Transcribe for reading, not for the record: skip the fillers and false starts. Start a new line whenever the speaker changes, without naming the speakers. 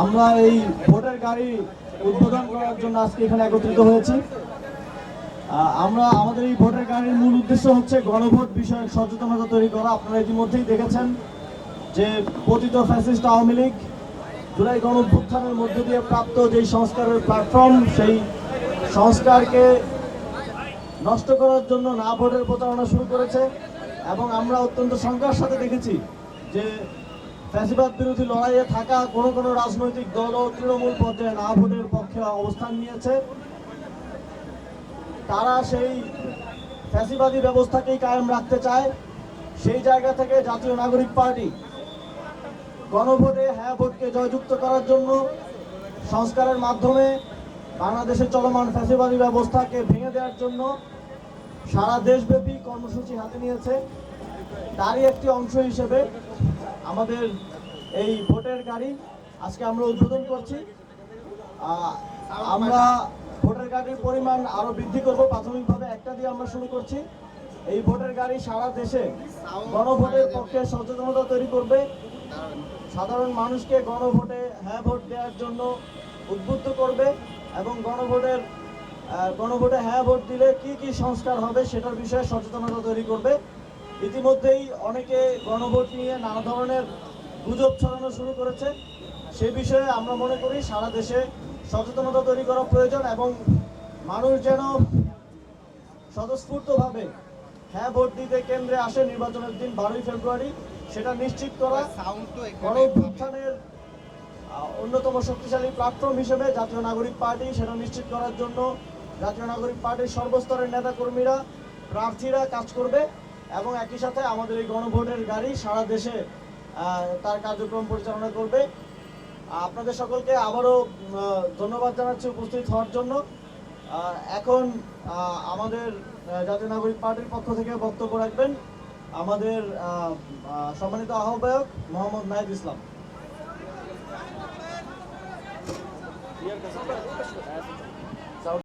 আমরা এই ভোটের গাড়ি উদ্বোধন করার জন্য আজকে এখানে একত্রিত হয়েছি। আমরা আমাদের এই ভোটের গাড়ির মূল উদ্দেশ্য হচ্ছে গণভোট বিষয়ক সচেতনতা তৈরি করা। আপনারা ইতিমধ্যেই দেখেছেন যে পতিত ফ্যাসিস্ট আওয়ামী লীগ জুলাই গণঅভ্যুত্থানের মধ্য দিয়ে প্রাপ্ত যেই সংস্কারের প্ল্যাটফর্ম, সেই সংস্কারকে নষ্ট করার জন্য না ভোটের প্রচারণা শুরু করেছে। এবং আমরা অত্যন্ত শঙ্কার সাথে দেখেছি যে ফ্যাসিবাদ বিরোধী লড়াইয়ে থাকা কোনো রাজনৈতিক দল ও তৃণমূল পর্যায়ে না ভোটের পক্ষে অবস্থান নিয়েছে। তারা সেই ফ্যাসিবাদী ব্যবস্থাকেই কায়েম রাখতে চায়। সেই জায়গা থেকে জাতীয় নাগরিক পার্টি গণভোটে হ্যাঁ ভোটকে জয়যুক্ত করার জন্য সংস্কারের মাধ্যমে বাংলাদেশে চলমান ফ্যাসিবাদী ব্যবস্থাকে ভেঙে দেওয়ার জন্য সারা দেশব্যাপী কর্মসূচি হাতে নিয়েছে। তারই একটি অংশ হিসেবে আমাদের এই ভোটের গাড়ি আজকে আমরা উদ্বোধন করছি। আমরা ভোটের গাড়ির পরিমাণ আরো বৃদ্ধি করব। প্রাথমিকভাবে একটা দিয়ে আমরা শুরু করছি। এই ভোটের গাড়ি সারা দেশে গণভোটের পক্ষে সচেতনতা তৈরি করবে, সাধারণ মানুষকে গণভোটে হ্যাঁ ভোট দেওয়ার জন্য উদ্বুদ্ধ করবে এবং গণভোটে হ্যাঁ ভোট দিলে কি কি সংস্কার হবে সেটার বিষয়ে সচেতনতা তৈরি করবে। ইতিমধ্যেই অনেকে গণভোট নিয়ে নানা ধরনের গুজব ছড়ানো শুরু করেছে। সে বিষয়ে আমরা মনে করি সারা দেশে সচেতনতা তৈরি করা প্রয়োজন এবং মানুষ যেন স্বতঃস্ফূর্তভাবে হ্যাঁ ভোট দিতে কেন্দ্রে আসে নির্বাচনের দিন 12ই ফেব্রুয়ারি, সেটা নিশ্চিত করা গণঅভ্যুত্থানের অন্যতম শক্তিশালী প্ল্যাটফর্ম হিসেবে জাতীয় নাগরিক পার্টি সেটা নিশ্চিত করার জন্য জাতীয় নাগরিক পার্টির সর্বস্তরের নেতাকর্মীরা, প্রার্থীরা কাজ করবে এবং একই সাথে আমাদের এই গণভোটের গাড়ি সারা দেশে তার কার্যক্রম পরিচালনা করবে। আপনাদের সকলকে আবারও ধন্যবাদ জানাচ্ছি উপস্থিত হওয়ার জন্য। এখন আমাদের জাতীয় নাগরিক পার্টির পক্ষ থেকে বক্তব্য রাখবেন আমাদের সম্মানিত আহ্বায়ক মোহাম্মদ নাহিদ ইসলাম।